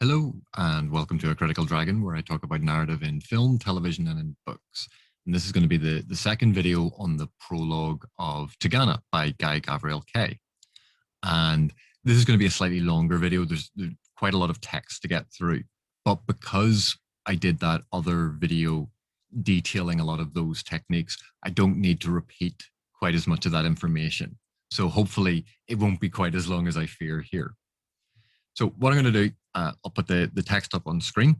Hello, and welcome to A Critical Dragon, where I talk about narrative in film, television, and in books. And this is going to be the second video on the prologue of Tigana by Gavriel K. And this is going to be a slightly longer video. There's quite a lot of text to get through. But because I did that other video detailing a lot of those techniques, I don't need to repeat quite as much of that information. So hopefully it won't be quite as long as I fear here. So what I'm going to do, I'll put the text up on screen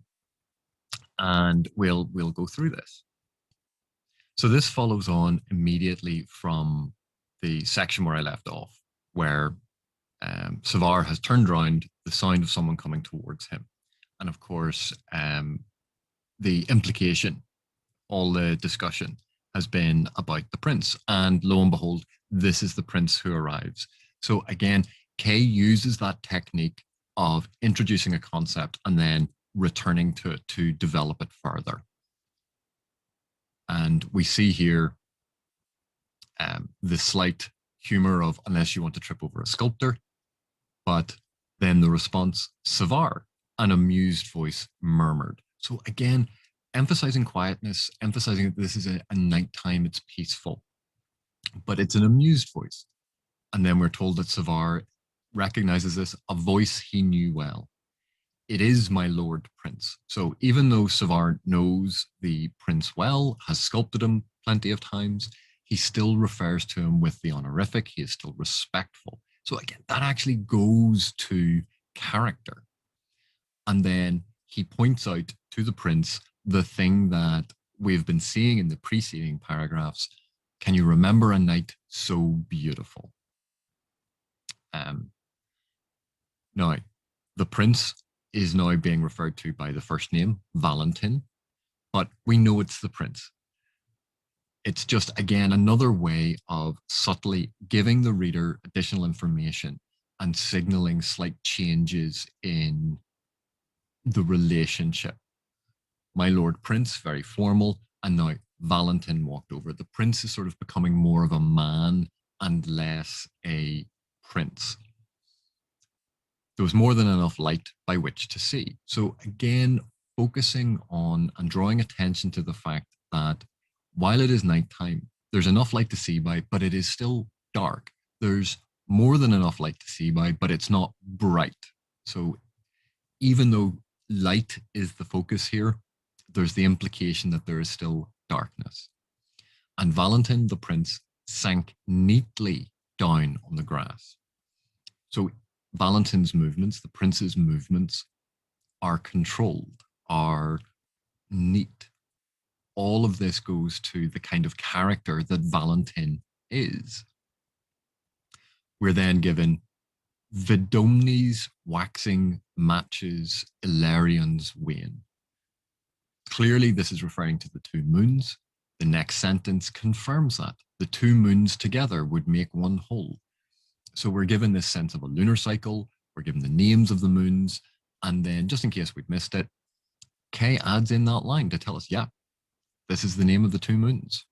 and we'll go through this. So this follows on immediately from the section where I left off, where Savar has turned around, the sound of someone coming towards him. And of course, the implication, all the discussion has been about the prince. And lo and behold, this is the prince who arrives. So again, Kay uses that technique of introducing a concept and then returning to it to develop it further. And we see here the slight humor of unless you want to trip over a sculptor, but then the response, Savar, an amused voice murmured. So again, emphasizing quietness, emphasizing that this is a nighttime, it's peaceful, but it's an amused voice. And then we're told that Savar recognizes this, a voice he knew well. It is my lord prince. So even though Savar knows the prince well, has sculpted him plenty of times, he still refers to him with the honorific. He is still respectful. So again, that actually goes to character. And then he points out to the prince the thing that we've been seeing in the preceding paragraphs. Can you remember a night so beautiful? Now, the prince is now being referred to by the first name, Valentin, but we know it's the prince. It's just, again, another way of subtly giving the reader additional information and signaling slight changes in the relationship. My lord prince, very formal, and now Valentin walked over. The prince is sort of becoming more of a man and less a prince. There was more than enough light by which to see. So again, focusing on and drawing attention to the fact that while it is nighttime, there's enough light to see by, but it is still dark. There's more than enough light to see by, but it's not bright. So even though light is the focus here, there's the implication that there is still darkness. And Valentin, the prince, sank neatly down on the grass. So Valentin's movements, the prince's movements, are controlled, are neat. All of this goes to the kind of character that Valentin is. We're then given Vidomni's waxing matches Ilarion's wane. Clearly, this is referring to the two moons. The next sentence confirms that. The two moons together would make one whole. So we're given this sense of a lunar cycle, we're given the names of the moons, and then just in case we'd missed it, Kay adds in that line to tell us, yeah, this is the name of the two moons.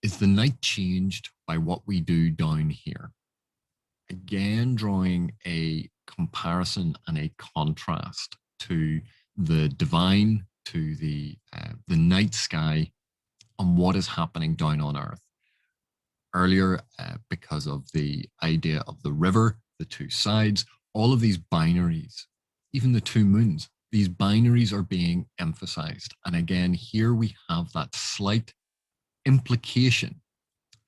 Is the night changed by what we do down here? Again, drawing a comparison and a contrast to the divine, to the night sky, on what is happening down on Earth. Earlier, because of the idea of the river, the two sides, all of these binaries, even the two moons, these binaries are being emphasized. And again, here we have that slight implication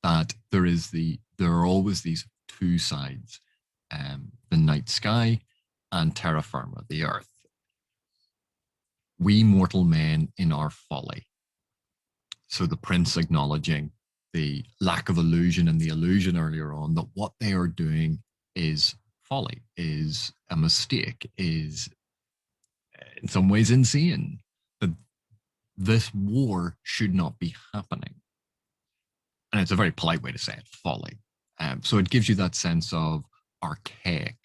that there are always these two sides, the night sky and terra firma, the earth. We mortal men in our folly. So the prince acknowledging the lack of illusion and the illusion earlier on that what they are doing is folly, is a mistake, is in some ways insane, that this war should not be happening. And it's a very polite way to say it, folly. So it gives you that sense of archaic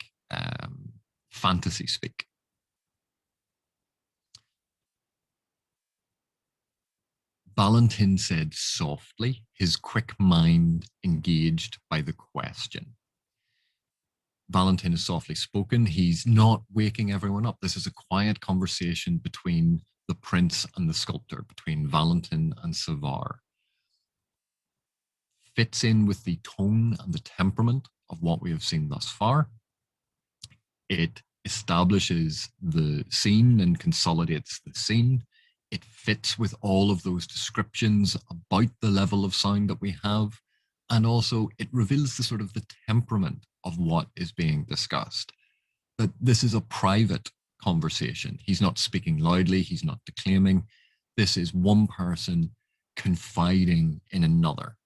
fantasy speak. Valentin said softly, his quick mind engaged by the question. Valentin is softly spoken. He's not waking everyone up. This is a quiet conversation between the prince and the sculptor, between Valentin and Savar. Fits in with the tone and the temperament of what we have seen thus far. It establishes the scene and consolidates the scene. It fits with all of those descriptions about the level of sound that we have. And also it reveals the sort of the temperament of what is being discussed. That this is a private conversation. He's not speaking loudly. He's not declaiming. This is one person confiding in another.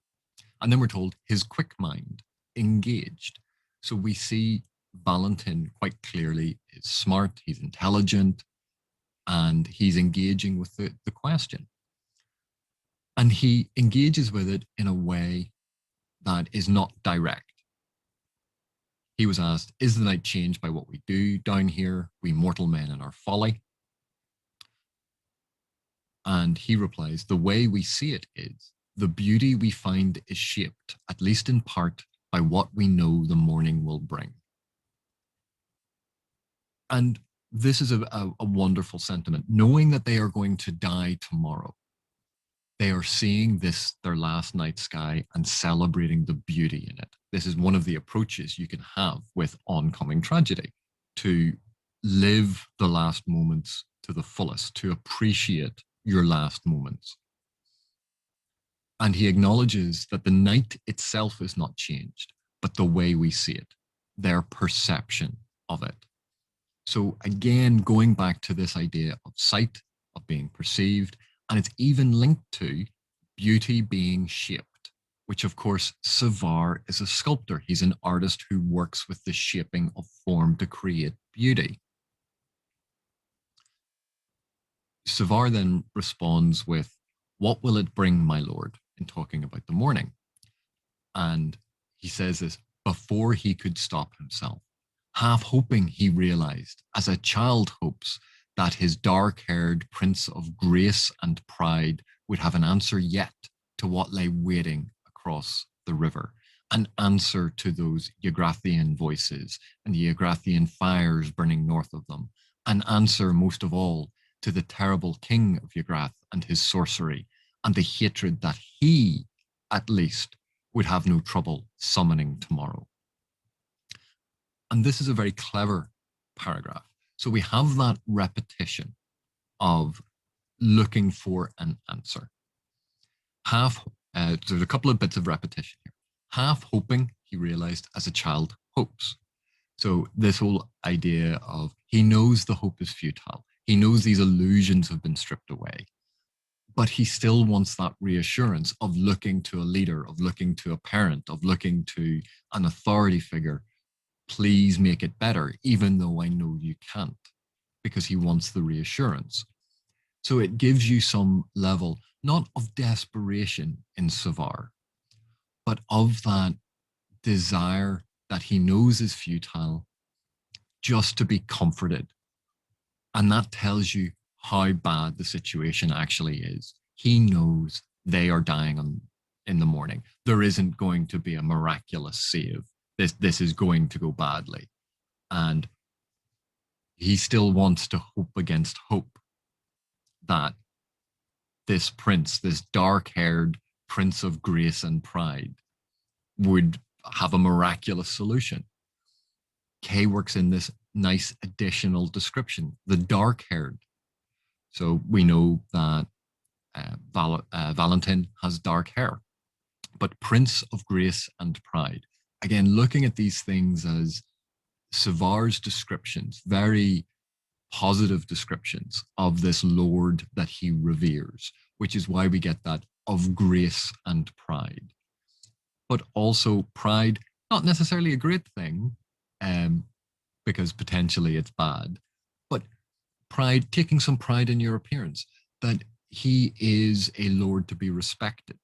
And then we're told his quick mind engaged. So we see Valentin quite clearly is smart, he's intelligent, and he's engaging with the question. And he engages with it in a way that is not direct. He was asked, is the night changed by what we do down here, we mortal men in our folly? And he replies, the way we see it is, the beauty we find is shaped, at least in part, by what we know the morning will bring. And this is a wonderful sentiment, knowing that they are going to die tomorrow. They are seeing this, their last night sky, and celebrating the beauty in it. This is one of the approaches you can have with oncoming tragedy, to live the last moments to the fullest, to appreciate your last moments. And he acknowledges that the night itself is not changed, but the way we see it, their perception of it. So again, going back to this idea of sight, of being perceived, and it's even linked to beauty being shaped, which of course, Savar is a sculptor. He's an artist who works with the shaping of form to create beauty. Savar then responds with, what will it bring, my lord, in talking about the morning? And he says this before he could stop himself, half hoping he realized, as a child hopes, that his dark-haired prince of grace and pride would have an answer yet to what lay waiting across the river, an answer to those Yggdrasian voices and the Yggdrasian fires burning north of them, an answer most of all to the terrible king of Yggdrath and his sorcery, and the hatred that he, at least, would have no trouble summoning tomorrow. And this is a very clever paragraph. So we have that repetition of looking for an answer. There's a couple of bits of repetition here. Half hoping, he realized, as a child hopes. So this whole idea of he knows the hope is futile. He knows these illusions have been stripped away, but he still wants that reassurance of looking to a leader, of looking to a parent, of looking to an authority figure. Please make it better, even though I know you can't, because he wants the reassurance. So it gives you some level, not of desperation in Savar, but of that desire that he knows is futile, just to be comforted. And that tells you how bad the situation actually is. He knows they are dying in the morning. There isn't going to be a miraculous save. This is going to go badly. And he still wants to hope against hope that this prince, this dark-haired prince of grace and pride, would have a miraculous solution. Kay works in this nice additional description, the dark-haired. So we know that Valentin has dark hair, but prince of grace and pride. Again, looking at these things as Savar's descriptions, very positive descriptions of this lord that he reveres, which is why we get that of grace and pride. But also pride, not necessarily a great thing, because potentially it's bad, but pride, taking some pride in your appearance, that he is a lord to be respected.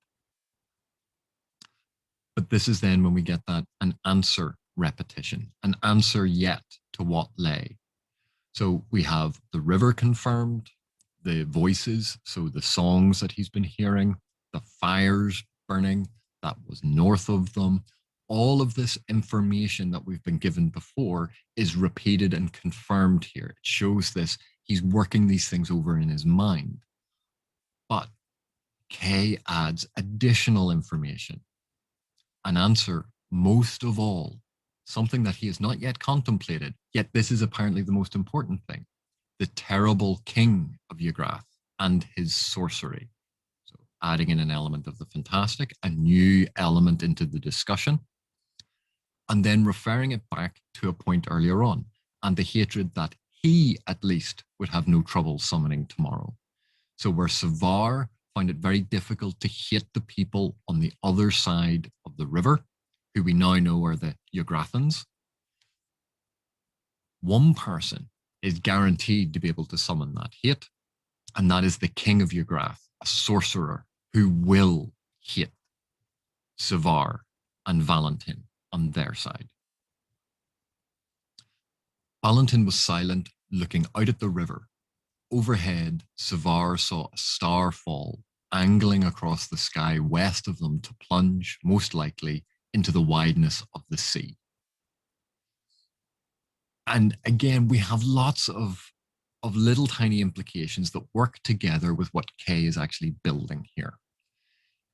But this is then when we get that an answer repetition, an answer yet to what lay. So we have the river confirmed, the voices, so the songs that he's been hearing, the fires burning that was north of them, all of this information that we've been given before is repeated and confirmed here. It shows this. He's working these things over in his mind. But Kay adds additional information. An answer, most of all, something that he has not yet contemplated, yet this is apparently the most important thing. The terrible king of Yggdrath and his sorcery. So adding in an element of the fantastic, a new element into the discussion, and then referring it back to a point earlier on, and the hatred that he at least would have no trouble summoning tomorrow. So where Savar found it very difficult to hate the people on the other side of the river, who we now know are the Yggdrathans, one person is guaranteed to be able to summon that hate, and that is the king of Yggdrath, a sorcerer who will hate Savar and Valentin on their side. Valentin was silent, looking out at the river. Overhead, Savar saw a star fall, angling across the sky west of them to plunge, most likely, into the wideness of the sea. And again, we have lots of little tiny implications that work together with what Kay is actually building here.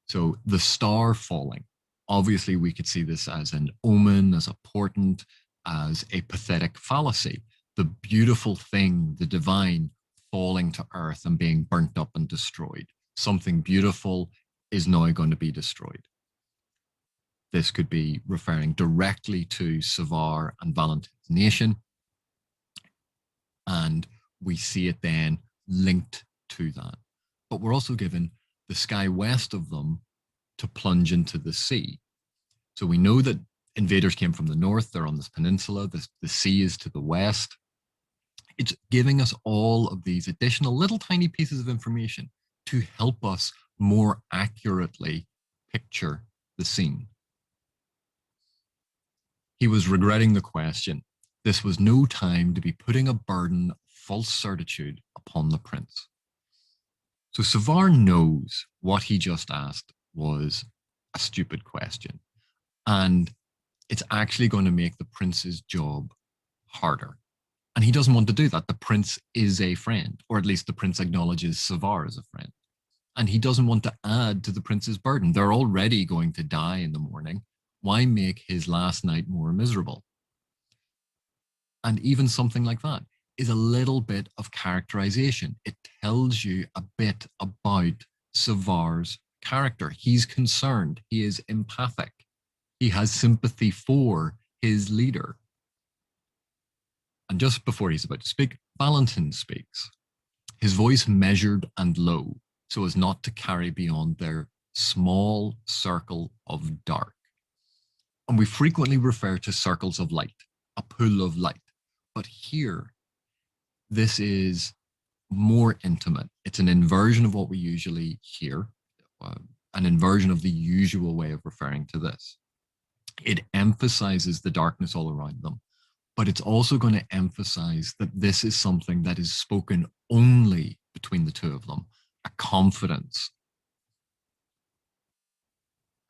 So the star falling, obviously we could see this as an omen, as a portent, as a pathetic fallacy. The beautiful thing, the divine, falling to earth and being burnt up and destroyed. Something beautiful is now going to be destroyed. This could be referring directly to Savar and Valentin's nation. And we see it then linked to that. But we're also given the sky west of them to plunge into the sea. So we know that invaders came from the north, they're on this peninsula, the sea is to the west. It's giving us all of these additional little tiny pieces of information to help us more accurately picture the scene. He was regretting the question. This was no time to be putting a burden of false certitude upon the prince. So Savar knows what he just asked was a stupid question. And it's actually going to make the prince's job harder. And he doesn't want to do that. The prince is a friend, or at least the prince acknowledges Savar as a friend. And he doesn't want to add to the prince's burden. They're already going to die in the morning. Why make his last night more miserable? And even something like that is a little bit of characterization. It tells you a bit about Savar's character. He's concerned. He is empathic. He has sympathy for his leader. And just before he's about to speak, Valentin speaks. His voice measured and low, so as not to carry beyond their small circle of dark. And we frequently refer to circles of light, a pool of light. But here, this is more intimate. It's an inversion of what we usually hear, an inversion of the usual way of referring to this. It emphasizes the darkness all around them, but it's also going to emphasize that this is something that is spoken only between the two of them, a confidence.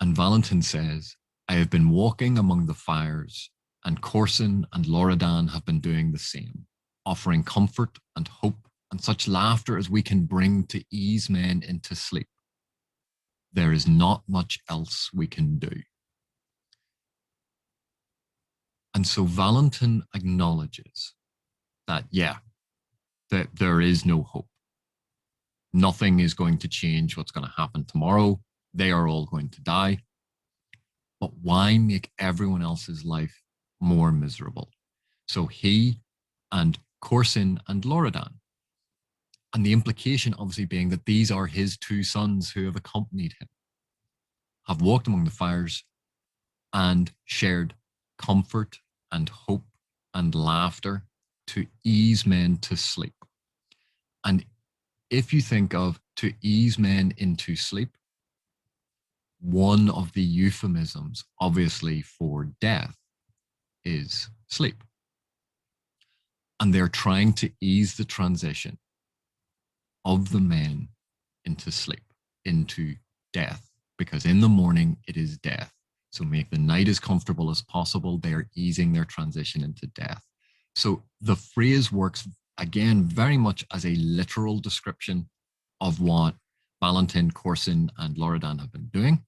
And Valentin says, I have been walking among the fires, and Corson and Loredan have been doing the same, offering comfort and hope and such laughter as we can bring to ease men into sleep. There is not much else we can do. And so Valentin acknowledges that, yeah, that there is no hope. Nothing is going to change what's going to happen tomorrow. They are all going to die. But why make everyone else's life more miserable? So he and Corson and Loredan, and the implication obviously being that these are his two sons who have accompanied him, have walked among the fires and shared comfort and hope and laughter to ease men to sleep. And if you think of to ease men into sleep, one of the euphemisms, obviously, for death is sleep. And they're trying to ease the transition of the men into sleep, into death, because in the morning it is death. So make the night as comfortable as possible. They are easing their transition into death. So the phrase works, again, very much as a literal description of what Valentin, Corson, and Loredan have been doing,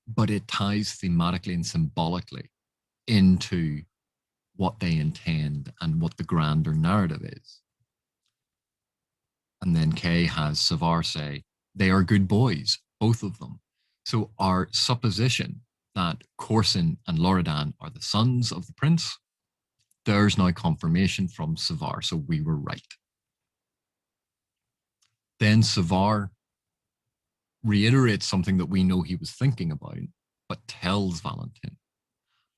but it ties thematically and symbolically into what they intend and what the grander narrative is. And then Kay has Savar say, they are good boys, both of them. So our supposition that Corson and Loredan are the sons of the prince, there's now confirmation from Savar, so we were right. Then Savar reiterates something that we know he was thinking about, but tells Valentin,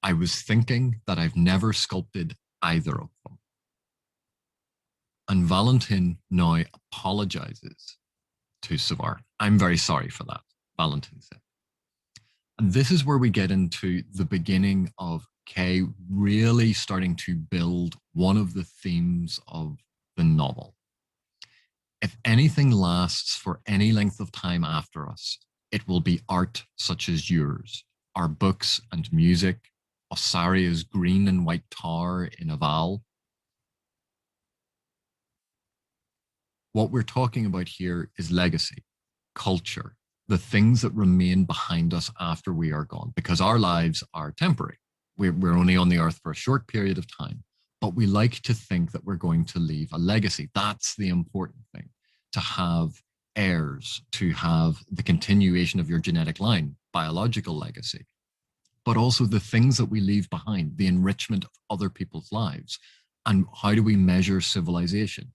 I was thinking that I've never sculpted either of them. And Valentin now apologizes to Savar. I'm very sorry for that, Valentin said. And this is where we get into the beginning of Kay really starting to build one of the themes of the novel. If anything lasts for any length of time after us, it will be art such as yours, our books and music, Ossaria's green and white tower in Aval. What we're talking about here is legacy, culture, the things that remain behind us after we are gone, because our lives are temporary. We're only on the earth for a short period of time, but we like to think that we're going to leave a legacy. That's the important thing, to have heirs, to have the continuation of your genetic line, biological legacy, but also the things that we leave behind, the enrichment of other people's lives. And how do we measure civilization?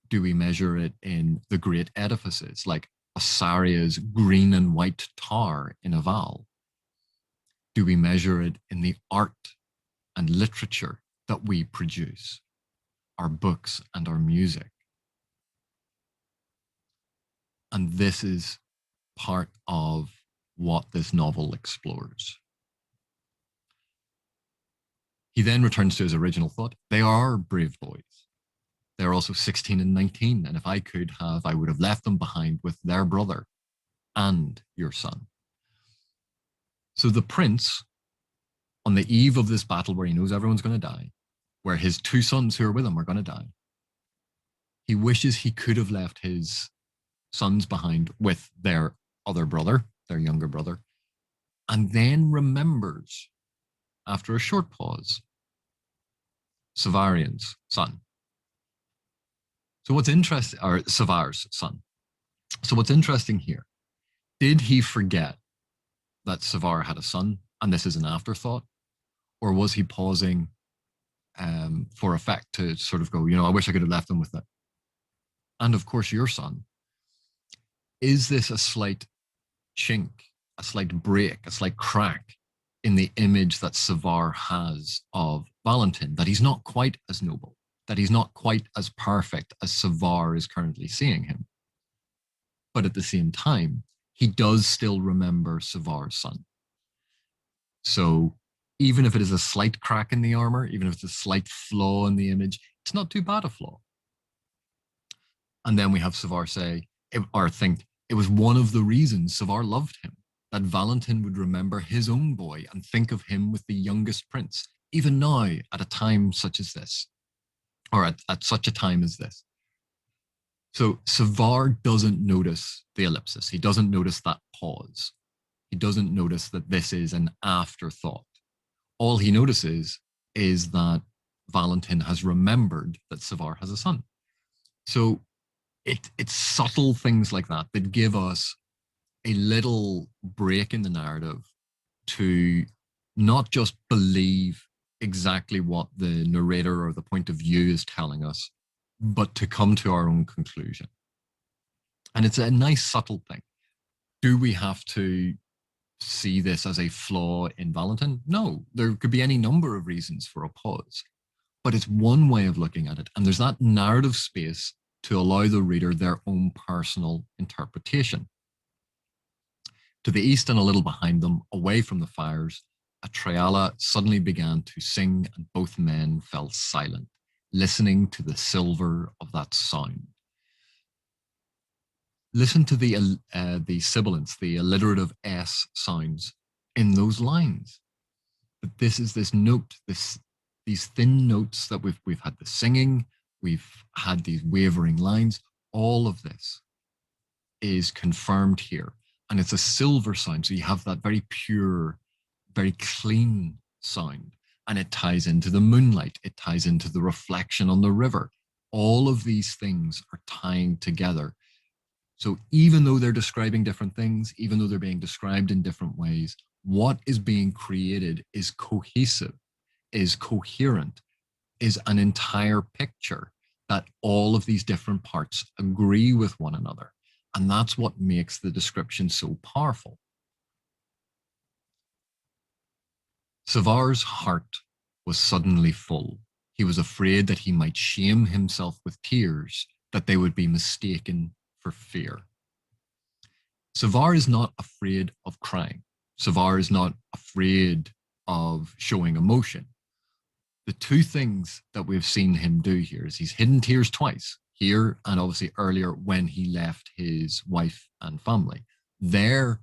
Do we measure it in the great edifices like Ossaria's green and white tower in Aval? Do we measure it in the art and literature that we produce, our books and our music? And this is part of what this novel explores. He then returns to his original thought. They are brave boys. They're also 16 and 19. And if I could have, I would have left them behind with their brother and your son. So the prince, on the eve of this battle where he knows everyone's going to die, where his two sons who are with him are going to die, he wishes he could have left his sons behind with their other brother, their younger brother, and then remembers, after a short pause, Savarian's son. So what's interesting, or Savar's son. So what's interesting here, did he forget that Savar had a son and this is an afterthought? Or was he pausing for effect to sort of go, I wish I could have left them with it. And of course, your son. Is this a slight chink, a slight break, a slight crack in the image that Savar has of Valentin, that he's not quite as noble, that he's not quite as perfect as Savar is currently seeing him? But at the same time, he does still remember Savar's son. So even if it is a slight crack in the armor, even if it's a slight flaw in the image, it's not too bad a flaw. And then we have Savar say, or think, it was one of the reasons Savar loved him, that Valentin would remember his own boy and think of him with the youngest prince, even now at a time such as this, or at such a time as this. So Savar doesn't notice the ellipsis. He doesn't notice that pause. He doesn't notice that this is an afterthought. All he notices is that Valentin has remembered that Savar has a son. So it's subtle things like that that give us a little break in the narrative to not just believe exactly what the narrator or the point of view is telling us, but to come to our own conclusion. And it's a nice subtle thing. Do we have to see this as a flaw in Valentin? No, there could be any number of reasons for a pause, but it's one way of looking at it. And there's that narrative space to allow the reader their own personal interpretation. To the east and a little behind them, away from the fires, a Triala suddenly began to sing, and both men fell silent, listening to the silver of that sound. Listen to the sibilants, the alliterative S sounds in those lines. But this is this note, these thin notes that we've had the singing, we've had these wavering lines. All of this is confirmed here. And it's a silver sound. So you have that very pure, very clean sound. And it ties into the moonlight. It ties into the reflection on the river. All of these things are tying together. So even though they're describing different things, even though they're being described in different ways, what is being created is cohesive, is coherent, is an entire picture that all of these different parts agree with one another. And that's what makes the description so powerful. Savar's heart was suddenly full. He was afraid that he might shame himself with tears, that they would be mistaken for fear. Savar is not afraid of crying. Savar is not afraid of showing emotion. The two things that we've seen him do here is he's hidden tears twice, here and obviously earlier when he left his wife and family. There,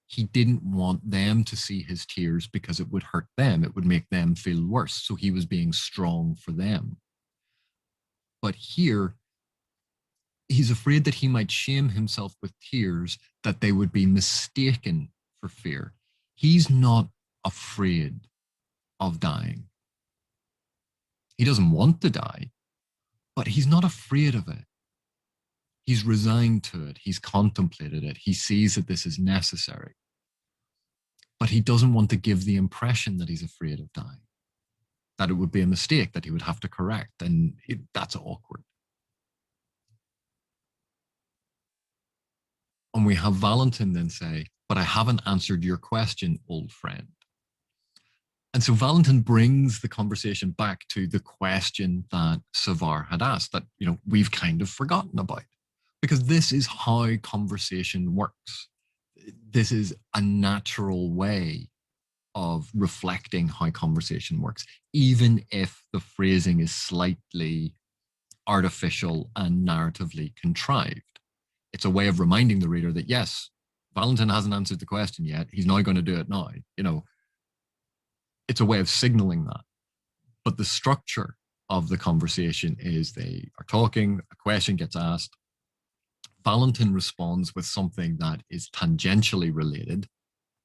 he didn't want them to see his tears because it would hurt them. It would make them feel worse. So he was being strong for them. But here, he's afraid that he might shame himself with tears, that they would be mistaken for fear. He's not afraid of dying. He doesn't want to die, but he's not afraid of it. He's resigned to it. He's contemplated it. He sees that this is necessary. But he doesn't want to give the impression that he's afraid of dying, that it would be a mistake that he would have to correct. And that's awkward. And we have Valentin then say, but I haven't answered your question, old friend. And so Valentin brings the conversation back to the question that Savar had asked that, we've kind of forgotten about. Because this is how conversation works. This is a natural way of reflecting how conversation works, even if the phrasing is slightly artificial and narratively contrived. It's a way of reminding the reader that, yes, Valentin hasn't answered the question yet. He's now going to do it now. It's a way of signaling that. But the structure of the conversation is they are talking, a question gets asked, Valentin responds with something that is tangentially related,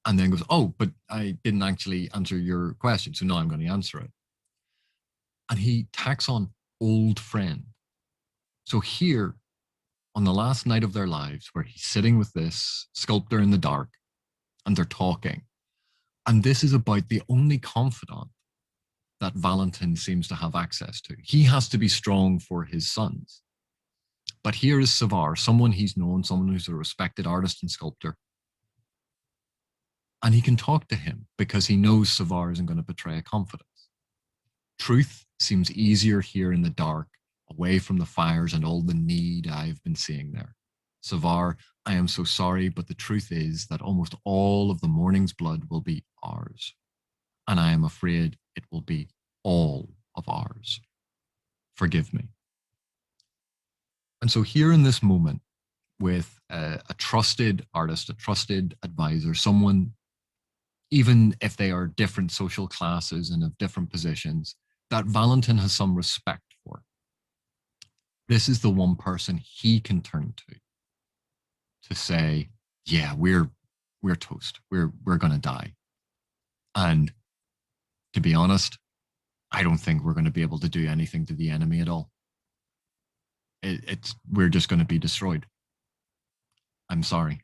and then goes, oh, but I didn't actually answer your question, so now I'm going to answer it. And he tacks on old friend. So here, on the last night of their lives, where he's sitting with this sculptor in the dark, and they're talking, and this is about the only confidant that Valentin seems to have access to. He has to be strong for his sons. But here is Savar, someone he's known, someone who's a respected artist and sculptor. And he can talk to him because he knows Savar isn't going to betray a confidence. Truth seems easier here in the dark, away from the fires and all the need I've been seeing there. Savar, I am so sorry, but the truth is that almost all of the morning's blood will be ours. And I am afraid it will be all of ours. Forgive me. And so here in this moment, with a trusted artist, a trusted advisor, someone, even if they are different social classes and of different positions, that Valentin has some respect for. This is the one person he can turn to say, yeah, we're toast. We're going to die. And to be honest, I don't think we're going to be able to do anything to the enemy at all. We're just going to be destroyed. I'm sorry.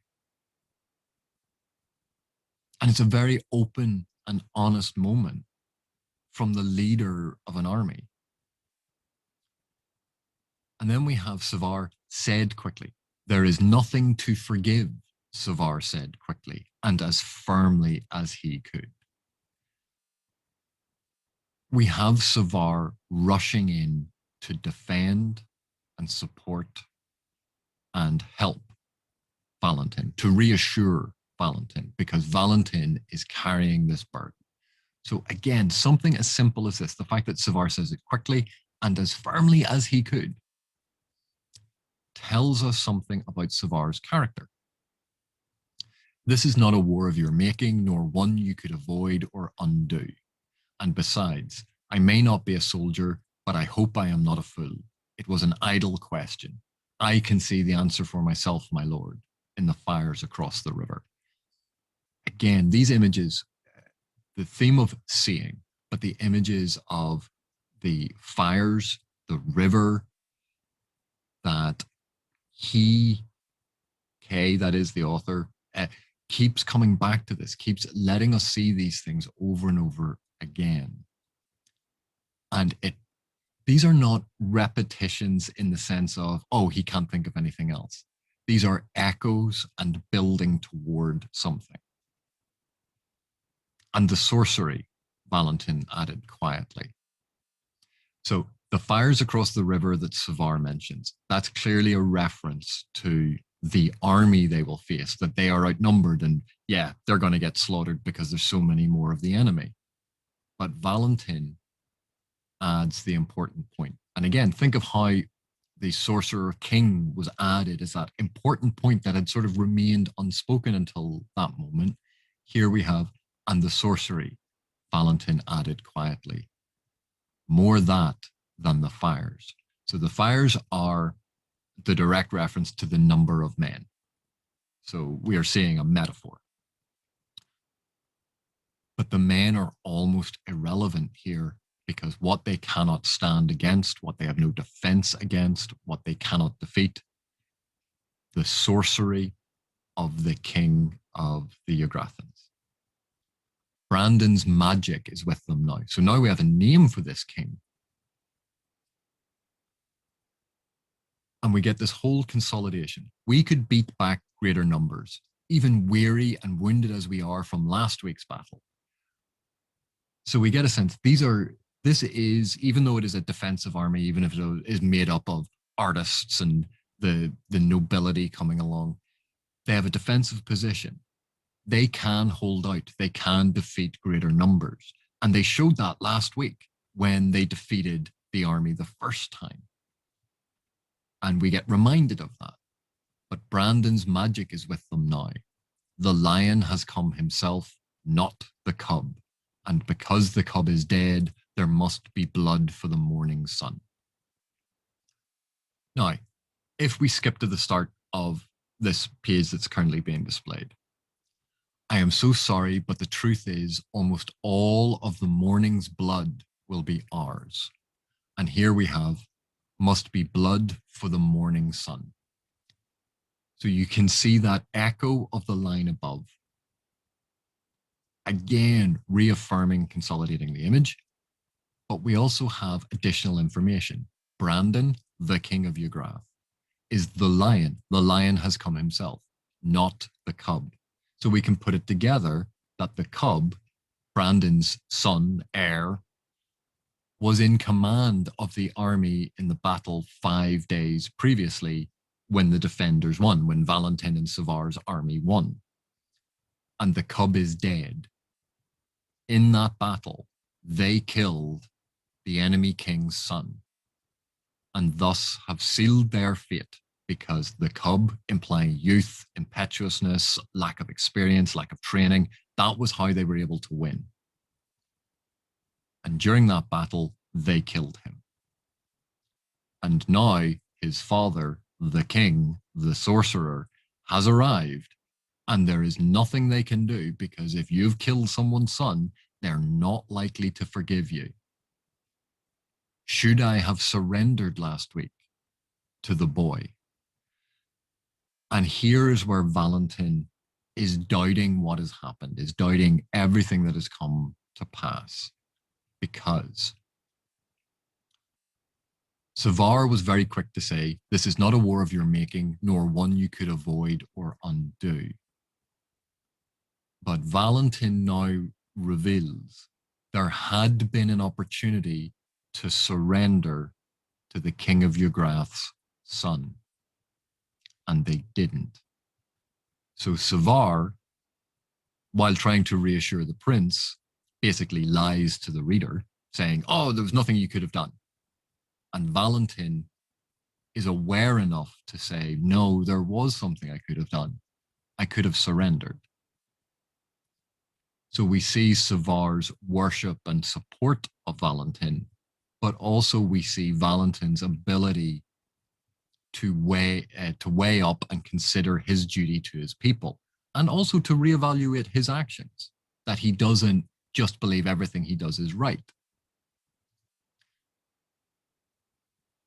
And it's a very open and honest moment from the leader of an army. And then we have Savar said quickly, there is nothing to forgive, Savar said quickly and as firmly as he could. We have Savar rushing in to defend and support and help Valentin, to reassure Valentin, because Valentin is carrying this burden. So again, something as simple as this, the fact that Savar says it quickly and as firmly as he could, tells us something about Savar's character. This is not a war of your making, nor one you could avoid or undo. And besides, I may not be a soldier, but I hope I am not a fool. It was an idle question. I can see the answer for myself, my lord, in the fires across the river. Again, these images, the theme of seeing, but the images of the fires, the river, that he, Kay, that is the author, keeps coming back to this, keeps letting us see these things over and over again. And these are not repetitions in the sense of, oh, he can't think of anything else. These are echoes and building toward something. And the sorcery, Valentin added quietly. So the fires across the river that Savar mentions, that's clearly a reference to the army they will face, that they are outnumbered and yeah, they're going to get slaughtered because there's so many more of the enemy. But Valentin adds the important point. And again, think of how the sorcerer king was added as that important point that had sort of remained unspoken until that moment. Here we have, and the sorcery, Valentin added quietly. More that than the fires. So the fires are the direct reference to the number of men. So we are seeing a metaphor. But the men are almost irrelevant here because what they cannot stand against, what they have no defense against, what they cannot defeat, the sorcery of the king of the Yggdrathans. Brandon's magic is with them now. So now we have a name for this king. And we get this whole consolidation. We could beat back greater numbers, even weary and wounded as we are from last week's battle. So we get a sense this is, even though it is a defensive army, even if it is made up of artists and the nobility coming along, they have a defensive position. They can hold out. They can defeat greater numbers. And they showed that last week when they defeated the army the first time. And we get reminded of that. But Brandon's magic is with them now. The lion has come himself, not the cub. And because the cub is dead, there must be blood for the morning sun. Now, if we skip to the start of this page that's currently being displayed, I am so sorry, but the truth is almost all of the morning's blood will be ours. And here we have, must be blood for the morning sun. So you can see that echo of the line above. Again, reaffirming, consolidating the image. But we also have additional information. Brandon, the king of Yggdrath, is the lion. The lion has come himself, not the cub. So we can put it together that the cub, Brandon's son, heir, was in command of the army in the battle 5 days previously when the defenders won, when Valentin and Savar's army won. And the cub is dead. In that battle, they killed the enemy king's son and thus have sealed their fate because the cub, implying youth, impetuousness, lack of experience, lack of training, that was how they were able to win. And during that battle, they killed him. And now his father, the king, the sorcerer, has arrived. And there is nothing they can do because if you've killed someone's son, they're not likely to forgive you. Should I have surrendered last week to the boy? And here is where Valentin is doubting what has happened, is doubting everything that has come to pass. Because Savar was very quick to say, this is not a war of your making, nor one you could avoid or undo. But Valentin now reveals there had been an opportunity to surrender to the king of Yggdrath's son, and they didn't. So Savar, while trying to reassure the prince, basically lies to the reader, saying, oh, there was nothing you could have done. And Valentin is aware enough to say, no, there was something I could have done. I could have surrendered. So we see Savar's worship and support of Valentin, but also we see Valentin's ability to weigh up and consider his duty to his people, and also to reevaluate his actions, that he doesn't just believe everything he does is right.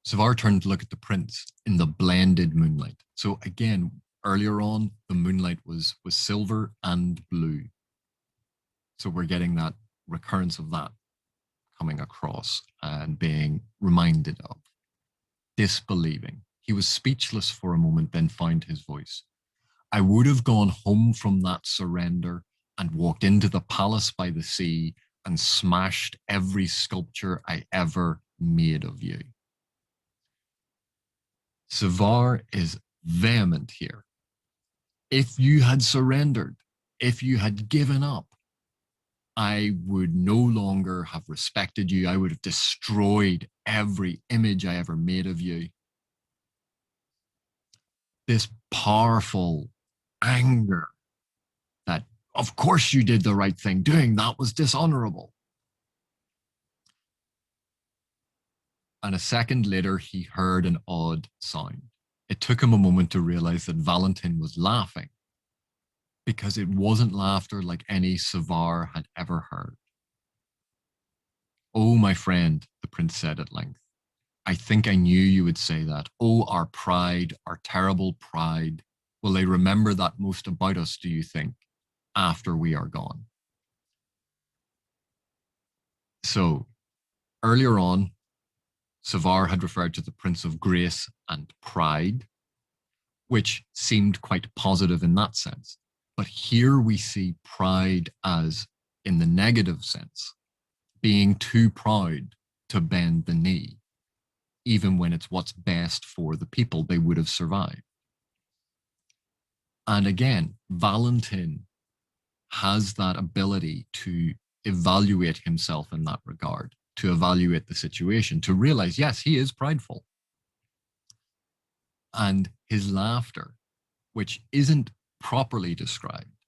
Savar turned to look at the prince in the blended moonlight. So again, earlier on, the moonlight was silver and blue. So we're getting that recurrence of that coming across and being reminded of. Disbelieving. He was speechless for a moment, then found his voice. I would have gone home from that surrender and walked into the palace by the sea and smashed every sculpture I ever made of you. Savar is vehement here. If you had surrendered, if you had given up, I would no longer have respected you. I would have destroyed every image I ever made of you. This powerful anger that, of course, you did the right thing. Doing that was dishonorable. And a second later, he heard an odd sound. It took him a moment to realize that Valentin was laughing, because it wasn't laughter like any Savar had ever heard. Oh, my friend, the prince said at length, I think I knew you would say that. Oh, our pride, our terrible pride. Will they remember that most about us, do you think, after we are gone? So earlier on, Savar had referred to the Prince of Grace and Pride, which seemed quite positive in that sense. But here we see pride as, in the negative sense, being too proud to bend the knee, even when it's what's best for the people. They would have survived. And again, Valentin has that ability to evaluate himself in that regard, to evaluate the situation, to realize, yes, he is prideful. And his laughter, which isn't properly described,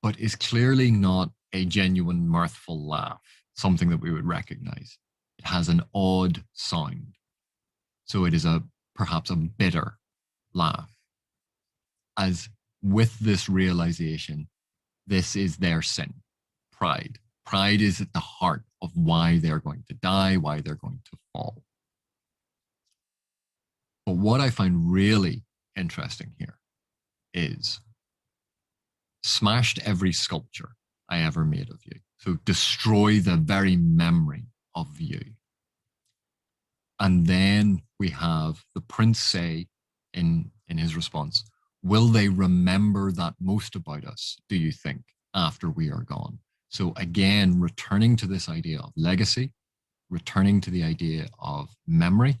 but is clearly not a genuine mirthful laugh, something that we would recognize. It has an odd sound. So it is perhaps a bitter laugh. As with this realization, this is their sin, pride. Pride is at the heart of why they're going to die, why they're going to fall. But what I find really interesting here is smashed every sculpture I ever made of you. So destroy the very memory of you. And then we have the prince say in his response, will they remember that most about us, do you think, after we are gone? So again, returning to this idea of legacy, returning to the idea of memory,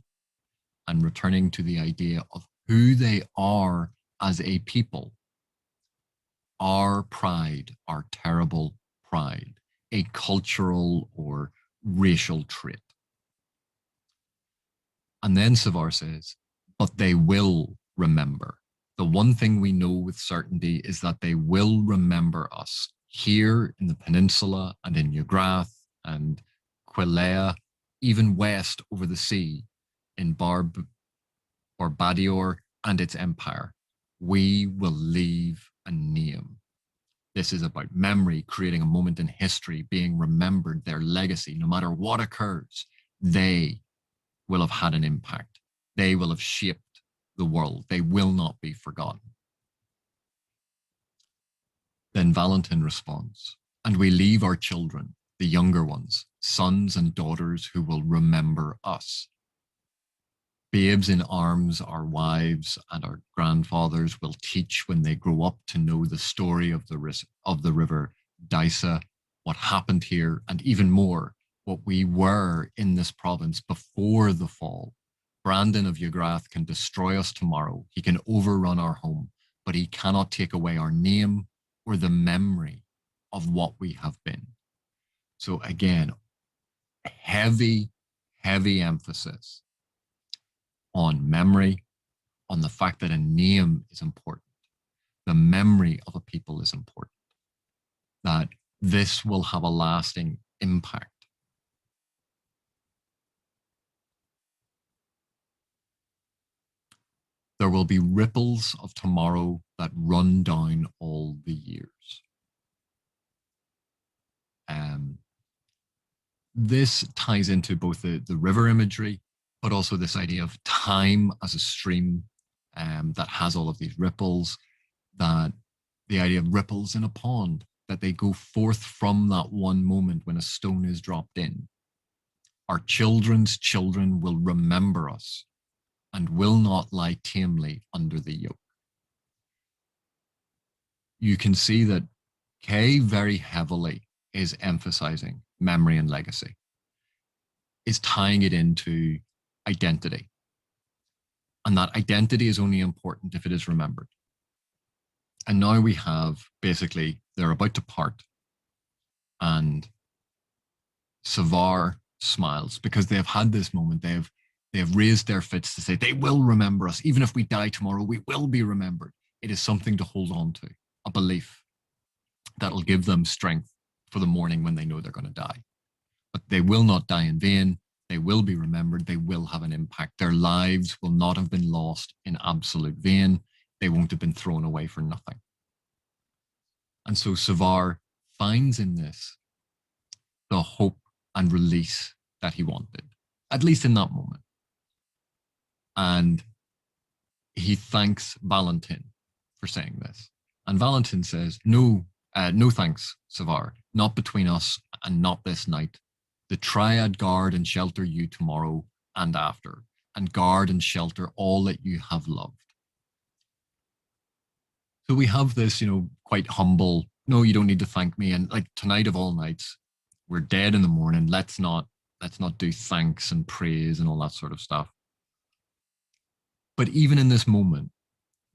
and returning to the idea of who they are as a people. Our pride, our terrible pride, a cultural or racial trait. And then Savar says, but they will remember. The one thing we know with certainty is that they will remember us here in the peninsula and in Ygrath and Quilea, even west over the sea in Barbadior and its empire. We will leave a name. This is about memory, creating a moment in history, being remembered, their legacy. No matter what occurs, they will have had an impact. They will have shaped the world. They will not be forgotten. Then Valentin responds, and we leave our children, the younger ones, sons and daughters who will remember us. Babes in arms, our wives and our grandfathers will teach when they grow up to know the story of the river Dysa, what happened here, and even more, what we were in this province before the fall. Brandon of Ygrath can destroy us tomorrow. He can overrun our home, but he cannot take away our name or the memory of what we have been. So again, heavy, heavy emphasis on memory, on the fact that a name is important. The memory of a people is important. That this will have a lasting impact. There will be ripples of tomorrow that run down all the years. This ties into both the river imagery, but also this idea of time as a stream that has all of these ripples, that the idea of ripples in a pond, that they go forth from that one moment when a stone is dropped in. Our children's children will remember us and will not lie tamely under the yoke. You can see that Kay very heavily is emphasizing memory and legacy, is tying it into identity. And that identity is only important if it is remembered. And now we have basically, they're about to part, and Savar smiles because they have had this moment. They have raised their fists to say, they will remember us. Even if we die tomorrow, we will be remembered. It is something to hold on to, a belief that'll give them strength for the morning when they know they're going to die. But they will not die in vain. They will be remembered. They will have an impact. Their lives will not have been lost in absolute vain. They won't have been thrown away for nothing. And so Savar finds in this the hope and release that he wanted, at least in that moment. And he thanks Valentin for saying this. And Valentin says, no, no thanks, Savar, not between us and not this night. The Triad guard and shelter you tomorrow and after, and guard and shelter all that you have loved. So we have this, quite humble, no, you don't need to thank me. And like tonight of all nights, we're dead in the morning. Let's not do thanks and praise and all that sort of stuff. But even in this moment,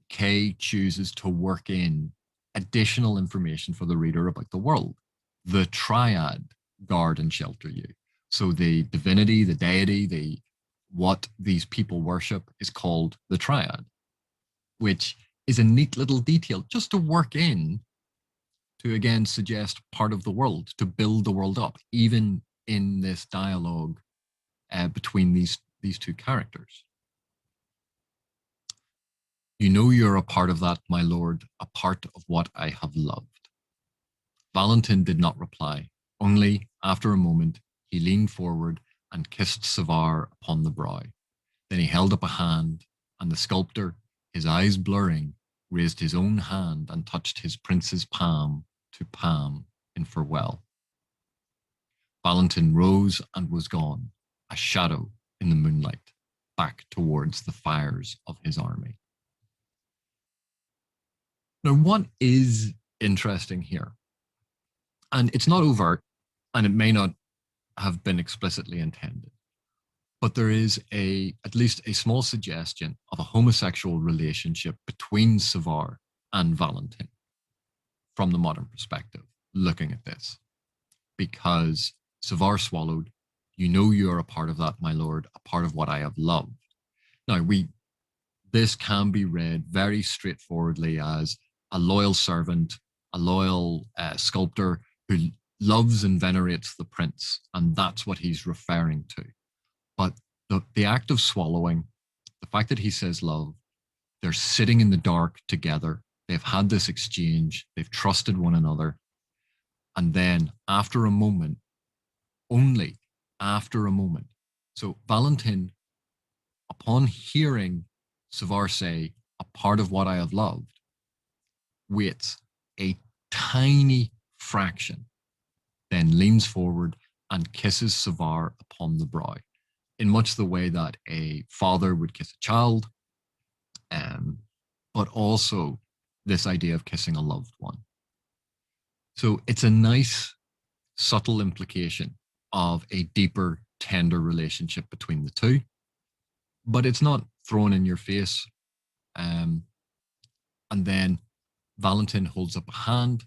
Kay chooses to work in additional information for the reader about the world. The Triad guard and shelter you. So the divinity, the deity, what these people worship is called the Triad, which is a neat little detail just to work in to, again, suggest part of the world, to build the world up, even in this dialogue between these two characters. You know you're a part of that, my lord, a part of what I have loved. Valentin did not reply. Only, after a moment, he leaned forward and kissed Savar upon the brow. Then he held up a hand, and the sculptor, his eyes blurring, raised his own hand and touched his prince's palm to palm in farewell. Valentin rose and was gone, a shadow in the moonlight, back towards the fires of his army. Now, what is interesting here, and it's not overt, and it may not have been explicitly intended, but there is at least a small suggestion of a homosexual relationship between Savar and Valentin from the modern perspective, looking at this. Because Savar swallowed, you know you are a part of that, my lord, a part of what I have loved. Now, this can be read very straightforwardly as a loyal servant, a loyal sculptor who loves and venerates the prince, and that's what he's referring to. But the act of swallowing, the fact that he says love, they're sitting in the dark together, they've had this exchange, they've trusted one another, and then after a moment, only after a moment. So Valentin, upon hearing Savar say, a part of what I have loved, waits a tiny fraction, then leans forward and kisses Savar upon the brow, in much the way that a father would kiss a child, but also this idea of kissing a loved one. So it's a nice, subtle implication of a deeper, tender relationship between the two, but it's not thrown in your face. And then Valentin holds up a hand.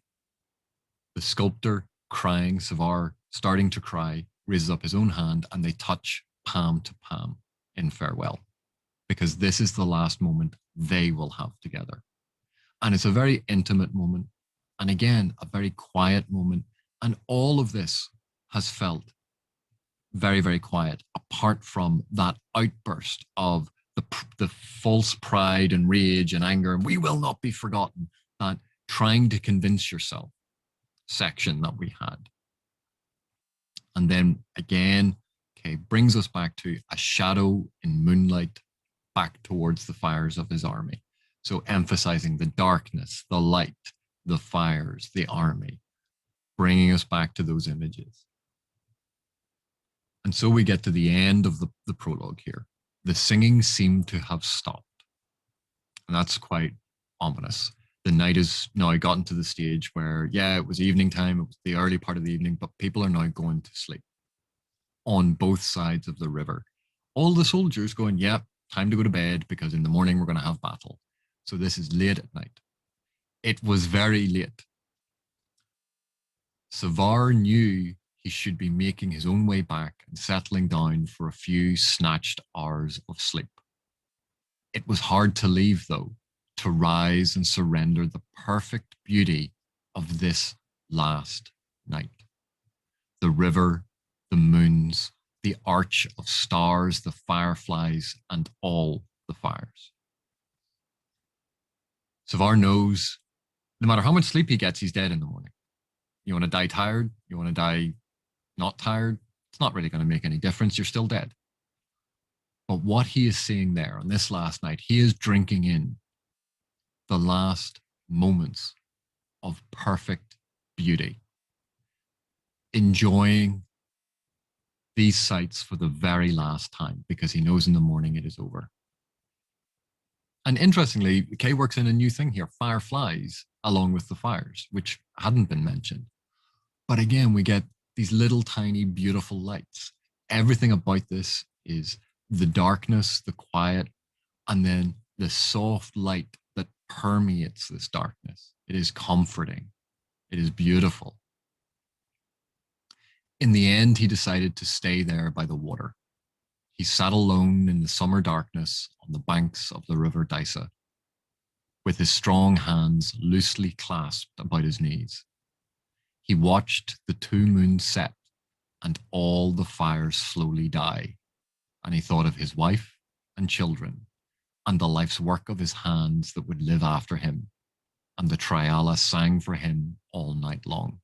The sculptor, crying, Savar starting to cry, raises up his own hand, and they touch palm to palm in farewell, because this is the last moment they will have together. And it's a very intimate moment. And again, a very quiet moment And all of this has felt very, very quiet, apart from that outburst of the false pride and rage and anger, and we will not be forgotten, that trying to convince yourself section that we had. And then again, okay, brings us back to a shadow in moonlight back towards the fires of his army. So emphasizing the darkness, the light, the fires, the army, bringing us back to those images. And so we get to the end of the prologue here. The singing seemed to have stopped. And that's quite ominous. The night has now gotten to the stage where, yeah, it was evening time, it was the early part of the evening, but people are now going to sleep on both sides of the river. All the soldiers going, yeah, time to go to bed because in the morning we're going to have battle. So this is late at night. It was very late. Savar knew he should be making his own way back and settling down for a few snatched hours of sleep. It was hard to leave, though, to rise and surrender the perfect beauty of this last night. The river, the moons, the arch of stars, the fireflies, and all the fires. Savar knows no matter how much sleep he gets, he's dead in the morning. You want to die tired? You want to die not tired? It's not really going to make any difference. You're still dead. But what he is seeing there on this last night, he is drinking in the last moments of perfect beauty, enjoying these sights for the very last time because he knows in the morning it is over. And interestingly, Kay works in a new thing here, fireflies along with the fires, which hadn't been mentioned. But again, we get these little tiny beautiful lights. Everything about this is the darkness, the quiet, and then the soft light that permeates this darkness. It is comforting. It is beautiful. In the end, he decided to stay there by the water. He sat alone in the summer darkness on the banks of the river Dysa, with his strong hands loosely clasped about his knees. He watched the two moons set and all the fires slowly die, and he thought of his wife and children and the life's work of his hands that would live after him, and the Triala sang for him all night long.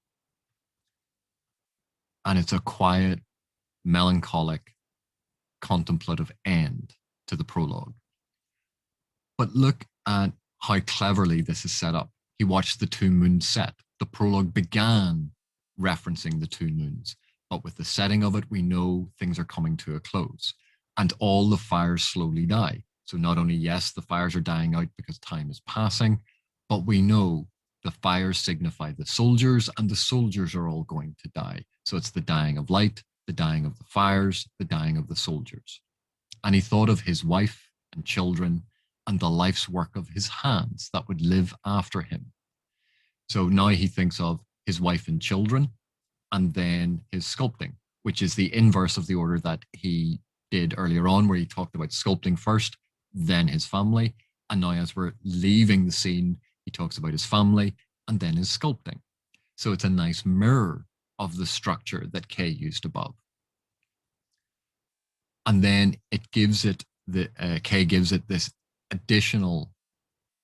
And it's a quiet, melancholic, contemplative end to the prologue. But look at how cleverly this is set up. He watched the two moons set. The prologue began referencing the two moons, but with the setting of it, we know things are coming to a close and all the fires slowly die. So not only, yes, the fires are dying out because time is passing, but we know the fires signify the soldiers and the soldiers are all going to die. So it's the dying of light, the dying of the fires, the dying of the soldiers. And he thought of his wife and children and the life's work of his hands that would live after him. So now he thinks of his wife and children and then his sculpting, which is the inverse of the order that he did earlier on, where he talked about sculpting first, then his family. And now as we're leaving the scene, he talks about his family and then his sculpting. So it's a nice mirror of the structure that Kay used above. And then it gives it, Kay gives it this additional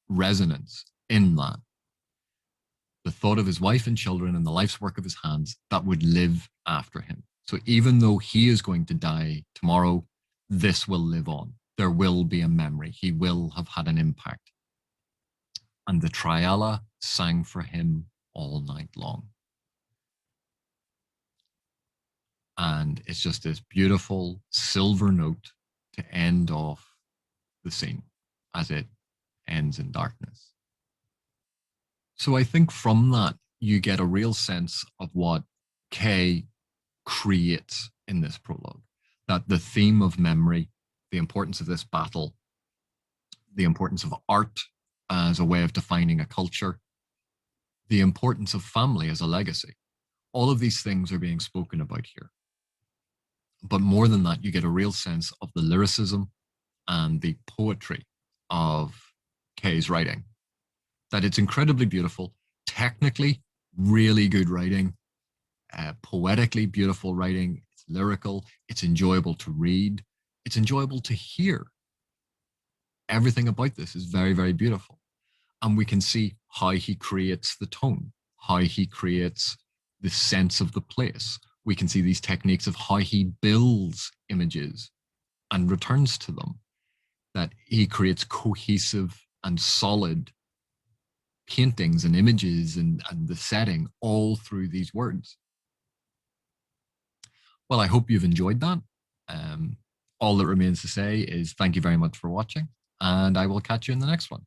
resonance in that. The thought of his wife and children and the life's work of his hands that would live after him. So even though he is going to die tomorrow, this will live on. There will be a memory. He will have had an impact. And the Triala sang for him all night long. And it's just this beautiful silver note to end off the scene as it ends in darkness. So I think from that, you get a real sense of what Kay creates in this prologue. That the theme of memory, the importance of this battle, the importance of art as a way of defining a culture, the importance of family as a legacy. All of these things are being spoken about here. But more than that, you get a real sense of the lyricism and the poetry of Kay's writing. That it's incredibly beautiful, technically really good writing, poetically beautiful writing. It's lyrical. It's enjoyable to read. It's enjoyable to hear. Everything about this is very, very beautiful. And we can see how he creates the tone, how he creates the sense of the place. We can see these techniques of how he builds images and returns to them, that he creates cohesive and solid paintings and images and the setting all through these words. Well, I hope you've enjoyed that. All that remains to say is thank you very much for watching, and I will catch you in the next one.